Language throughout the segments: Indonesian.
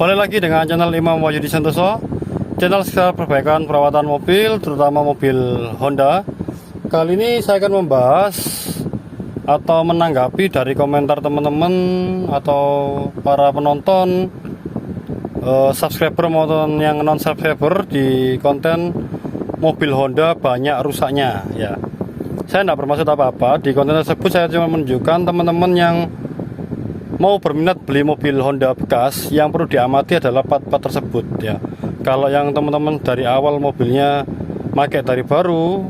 Kembali lagi dengan channel Imam Wahyudi Santoso, channel sekitar perbaikan perawatan mobil, terutama mobil Honda. Kali ini saya akan membahas atau menanggapi dari komentar teman-teman atau para penonton, subscriber maupun yang non subscriber di konten mobil Honda banyak rusaknya. Ya, saya tidak bermaksud apa-apa. Di konten tersebut saya cuma menunjukkan teman-teman yang mau berminat beli mobil Honda bekas, yang perlu diamati adalah part-part tersebut ya. Kalau yang teman-teman dari awal mobilnya pakai dari baru,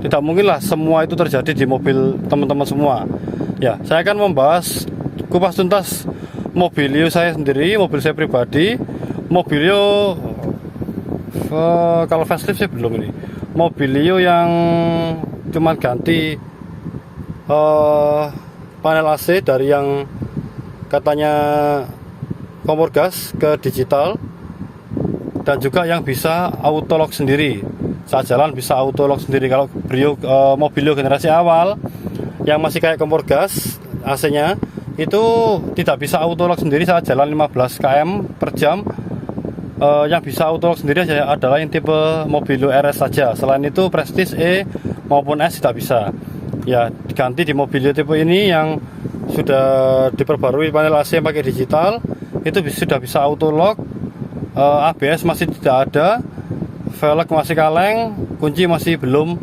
tidak mungkinlah semua itu terjadi di mobil teman-teman semua ya. Saya akan membahas kupas tuntas Mobilio saya sendiri, mobil saya pribadi. Mobilio kalau facelift sih belum ini. Mobilio yang cuma ganti panel AC dari yang katanya kompor gas ke digital, dan juga yang bisa auto lock sendiri. Saat jalan bisa auto lock sendiri. Kalau Mobilio generasi awal yang masih kayak kompor gas, AC-nya itu tidak bisa auto lock sendiri saat jalan 15 km per jam. Yang bisa auto lock sendiri adalah yang tipe Mobilio RS saja. Selain itu Prestige E maupun S tidak bisa. Ya, diganti di Mobilio tipe ini yang sudah diperbarui panel AC yang pakai digital, itu sudah bisa auto lock, ABS masih tidak ada, velg masih kaleng, kunci masih belum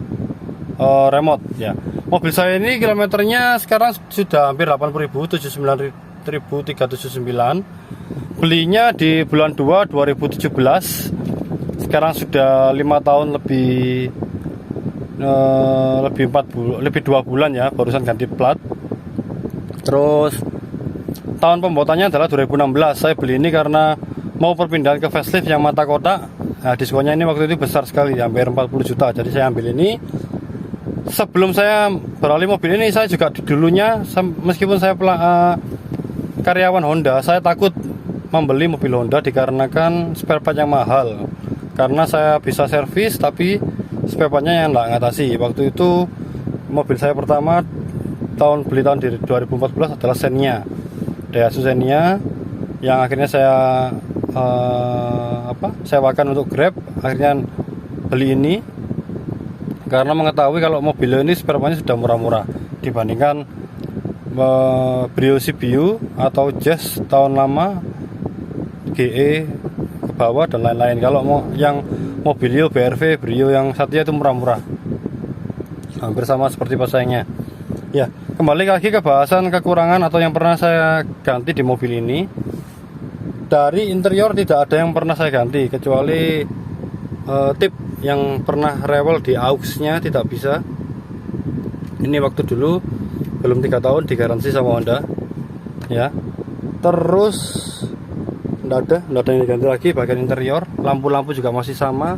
remote ya. Mobil saya ini kilometernya sekarang sudah hampir 80.000, 79.379. Belinya di bulan 2 2017. Sekarang sudah 5 tahun lebih 2 bulan ya, barusan ganti plat. Terus tahun pembuatannya adalah 2016. Saya beli ini karena mau perpindahan ke facelift yang mata kotak. Nah, diskonnya ini waktu itu besar sekali, hampir 40 juta. Jadi saya ambil ini. Sebelum saya beralih mobil ini, saya juga dulunya, meskipun saya karyawan Honda, saya takut membeli mobil Honda dikarenakan spare part yang mahal. Karena saya bisa servis tapi spare partnya yang nggak ngatasi. Waktu itu mobil saya pertama beli tahun 2014 adalah Xenia, Daihatsu Xenia, yang akhirnya saya sewakan untuk Grab. Akhirnya beli ini karena mengetahui kalau mobil ini spare partnya sudah murah-murah dibandingkan Brio CBU atau Jazz tahun lama, GE ke bawah dan lain-lain. Kalau yang Mobilio, BRV, Brio yang satunya itu murah-murah, hampir sama seperti pesaingnya ya. Kembali lagi ke bahasan kekurangan atau yang pernah saya ganti di mobil ini. Dari interior tidak ada yang pernah saya ganti, kecuali tip yang pernah rewel di auxnya tidak bisa. Ini waktu dulu belum 3 tahun digaransi sama Honda ya. Terus tidak ada yang diganti lagi. Bagian interior, lampu-lampu juga masih sama,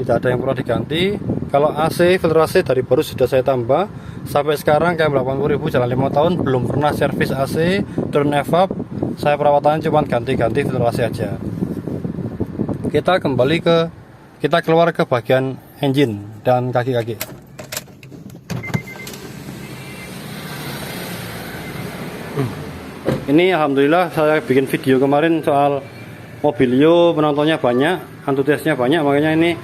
tidak ada yang pernah diganti. Kalau AC, filter AC dari baru sudah saya tambah. Sampai sekarang kayak 80.000, jalan 5 tahun belum pernah servis AC, turn evap. Saya perawatannya cuma ganti-ganti filter AC aja. Kita keluar ke bagian engine dan kaki-kaki. Ini alhamdulillah saya bikin video kemarin soal Mobilio, penontonnya banyak, antusiasnya banyak, makanya ini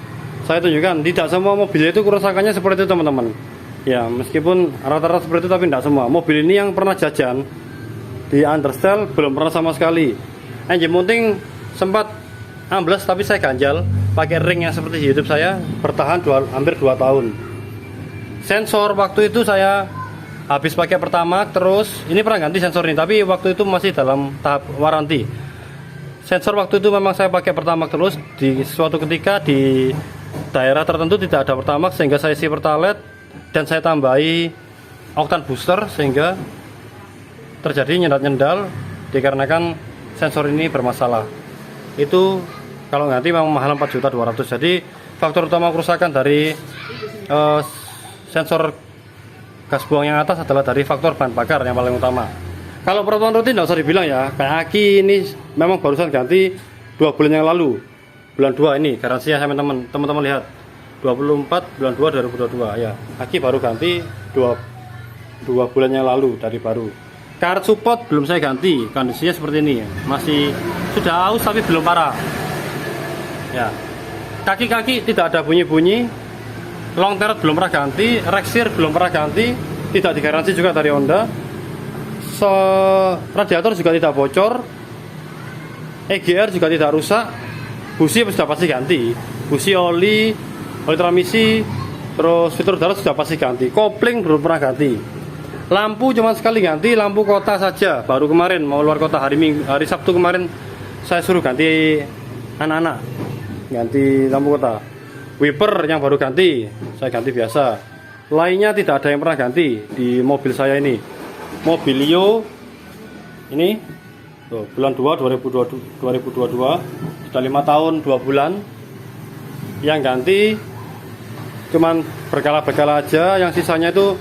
saya tunjukkan. Tidak semua mobil itu kerusakannya seperti itu teman-teman ya, meskipun rata-rata seperti itu tapi tidak semua. Mobil ini yang pernah jajan di understyle belum pernah sama sekali. Engine mounting sempat ambles tapi saya ganjal pakai ring yang seperti di YouTube saya, bertahan hampir 2 tahun. Sensor waktu itu saya habis pakai pertama, terus ini pernah ganti sensor ini, tapi waktu itu masih dalam tahap waranti. Sensor waktu itu memang saya pakai pertama terus. Di suatu ketika di daerah tertentu tidak ada pertamax, sehingga saya isi pertalite dan saya tambahi oktan booster, sehingga terjadi nyendal-nyendal dikarenakan sensor ini bermasalah. Itu kalau ganti memang mahal 4.200.000. Jadi faktor utama kerusakan dari sensor gas buang yang atas adalah dari faktor bahan bakar yang paling utama. Kalau perawatan rutin tidak usah dibilang ya. Kayak aki ini memang barusan ganti 2 bulan yang lalu, bulan 2 ini garansinya saya teman-teman lihat 24 bulan 2 2022 ya. Aki baru ganti 2 bulan yang lalu dari baru. Karet support belum saya ganti, kondisinya seperti ini ya. Masih sudah aus tapi belum parah. Ya. Kaki-kaki tidak ada bunyi-bunyi. Long turret belum pernah ganti, reksir belum pernah ganti, tidak digaransi juga dari Honda. Radiator juga tidak bocor. EGR juga tidak rusak. Busi sudah pasti ganti. Busi oli transmisi, terus fitur darat sudah pasti ganti. Kopling belum pernah ganti. Lampu cuma sekali ganti, lampu kota saja. Baru kemarin mau luar kota hari Sabtu kemarin saya suruh ganti anak-anak, ganti lampu kota. Wiper yang baru ganti, saya ganti biasa. Lainnya tidak ada yang pernah ganti di mobil saya ini. Mobilio ini tuh, bulan 2 2022 sudah 5 tahun 2 bulan. Yang ganti cuman berkala-berkala aja, yang sisanya itu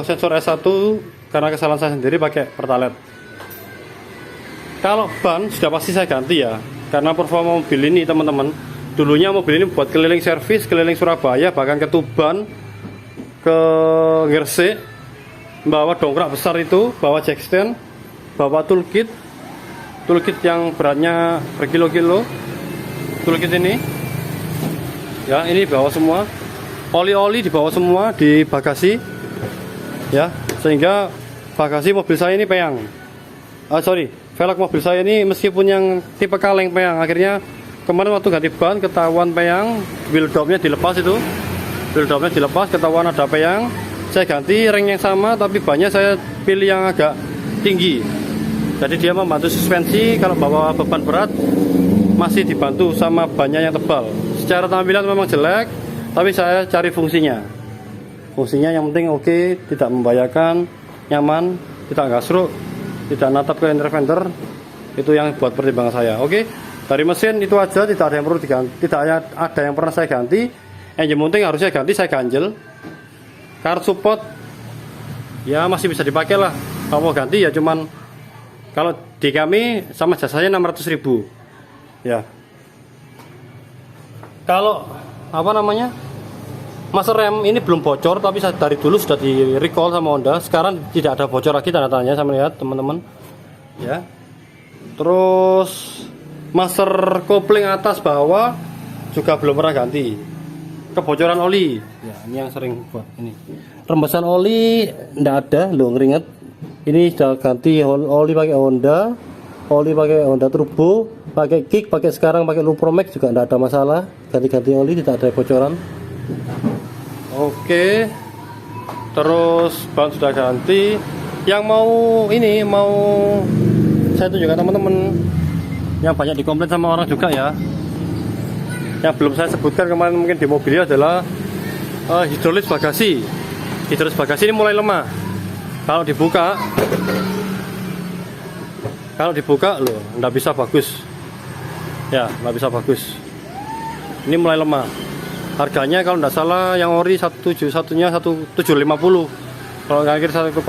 sensor S1 karena kesalahan saya sendiri pakai Pertalite. Kalau ban sudah pasti saya ganti ya, karena performa mobil ini teman-teman, dulunya mobil ini buat keliling servis, keliling Surabaya, bahkan ke Tuban, ke Gresik, bawa dongkrak besar itu, bawa jack stand, bawa toolkit yang beratnya berkilo-kilo, toolkit ini ya, ini bawa semua, oli-oli dibawa semua di bagasi ya, sehingga bagasi mobil saya ini peyang. Velg mobil saya ini meskipun yang tipe kaleng peyang, akhirnya kemarin waktu ganti ban ketahuan peyang, wheel dopnya dilepas itu, ketahuan ada peyang, saya ganti ring yang sama tapi bannya saya pilih yang agak tinggi, jadi dia membantu suspensi kalau bawa beban berat, masih dibantu sama bannya yang tebal. Secara tampilan memang jelek, tapi saya cari fungsinya yang penting oke, tidak membahayakan, nyaman, tidak gasruk, tidak natap ke interfender. Itu yang buat pertimbangan saya. Oke, dari mesin itu aja, tidak ada yang perlu diganti, tidak ada yang pernah saya ganti. Engine mounting harusnya ganti, saya ganjel. Karet support ya masih bisa dipakai lah, kalau mau ganti ya, cuman kalau di kami sama jasanya 600.000 ya. Kalau master rem ini belum bocor, tapi dari dulu sudah di recall sama Honda. Sekarang tidak ada bocor lagi, tanda tanya saya melihat teman-teman ya. Terus master kopling atas bawah juga belum pernah ganti. Kebocoran oli ya, ini yang sering buat ini. Rembesan oli tidak ada loh, ngeringet. Ini sudah ganti oli pakai Honda, turbo, pakai kick, sekarang pakai Lupromax juga tidak ada masalah. Ganti-ganti oli, tidak ada bocoran. Oke, terus ban sudah ganti. Yang mau saya tunjukkan teman-teman, yang banyak dikomplain sama orang juga ya, yang belum saya sebutkan kemarin mungkin di mobilnya adalah hidrolis bagasi. Hidrolis bagasi ini mulai lemah. Kalau dibuka loh, nggak bisa bagus ya, nggak bisa bagus. Ini mulai lemah. Harganya kalau tidak salah yang ori 171-nya 1.750. Kalau akhir 1,5,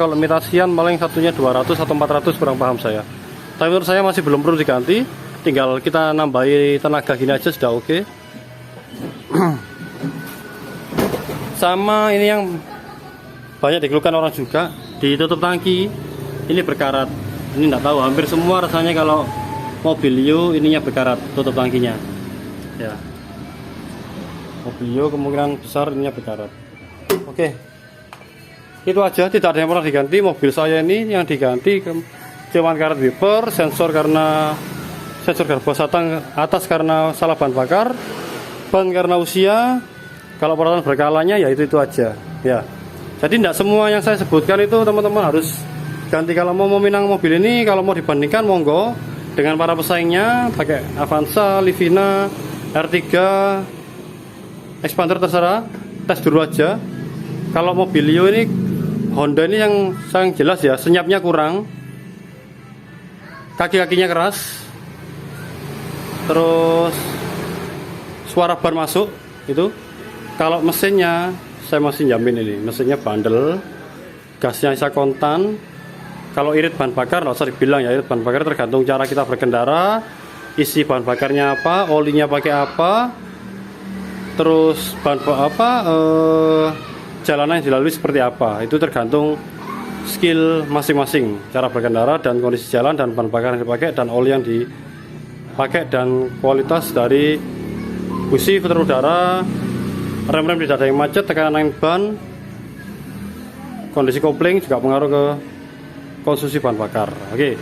kalau imitasian paling satunya 200 atau 400, kurang paham saya. Tapi menurut saya masih belum perlu diganti, tinggal kita nambahi tenaga gini aja sudah oke. Sama ini yang banyak dikeluhkan orang juga, ditutup tangki ini berkarat. Ini tidak tahu, hampir semua rasanya kalau Mobilio ininya berkarat, tutup tangkinya ya. Mobilio kemungkinan besar ininya berkarat. Oke, itu aja, tidak ada yang pernah diganti. Mobil saya ini yang diganti cuman karet wiper, sensor garba satang atas karena salah bahan bakar, ban karena usia. Kalau perawatan berkalanya ya itu aja ya. Jadi tidak semua yang saya sebutkan itu teman-teman harus ganti. Kalau mau meminang mobil ini, kalau mau dibandingkan monggo dengan para pesaingnya, pakai Avanza, Livina, R3, Expander, terserah, tes dulu aja. Kalau Mobilio ini, Honda ini yang jelas ya, senyapnya kurang, kaki-kakinya keras, terus suara ban masuk itu. Kalau mesinnya saya masih jamin ini, mesinnya bandel, gasnya bisa kontan. Kalau irit bahan bakar, nggak usah dibilang ya, irit bahan bakar tergantung cara kita berkendara, isi bahan bakarnya apa, olinya pakai apa, terus jalanan yang dilalui seperti apa, itu tergantung skill masing-masing, cara berkendara dan kondisi jalan dan bahan bakar yang dipakai dan oli yang dipakai dan kualitas dari busi filter udara, rem-rem tidak ada yang macet, tekanan angin ban, kondisi kopling juga pengaruh ke konsumsi bahan bakar. Oke,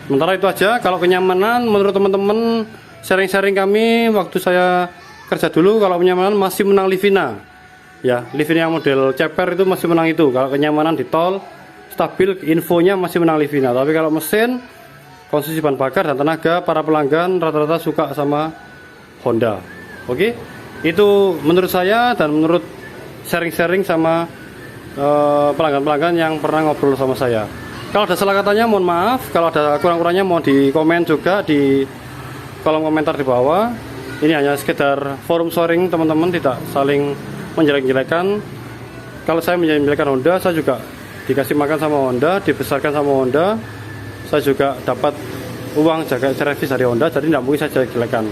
sementara itu aja. Kalau kenyamanan menurut teman-teman sharing-sharing kami waktu saya kerja dulu, kalau kenyamanan masih menang Livina ya. Livina yang model ceper itu masih menang itu. Kalau kenyamanan di tol stabil, infonya masih menang Livina. Tapi kalau mesin, konsumsi bahan bakar dan tenaga, para pelanggan rata-rata suka sama Honda. Oke, itu menurut saya dan menurut sharing-sharing sama pelanggan-pelanggan yang pernah ngobrol sama saya. Kalau ada salah katanya mohon maaf, kalau ada kurang-kurangnya mau di komen juga di kolom komentar di bawah. Ini hanya sekedar forum sharing teman-teman, tidak saling menjelek-jelekan. Kalau saya menjelek-jelekan Honda, saya juga dikasih makan sama Honda, dibesarkan sama Honda, saya juga dapat uang jaga servis dari Honda, jadi tidak mungkin saya jelek-jelekan.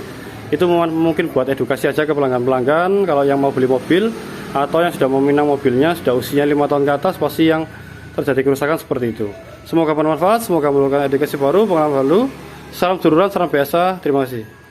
Itu mungkin buat edukasi aja ke pelanggan-pelanggan. Kalau yang mau beli mobil atau yang sudah meminang mobilnya, sudah usianya 5 tahun ke atas, pasti yang terjadi kerusakan seperti itu. Semoga bermanfaat, semoga memberikan edukasi baru, pengalaman baru. Salam duluran, salam biasa, terima kasih.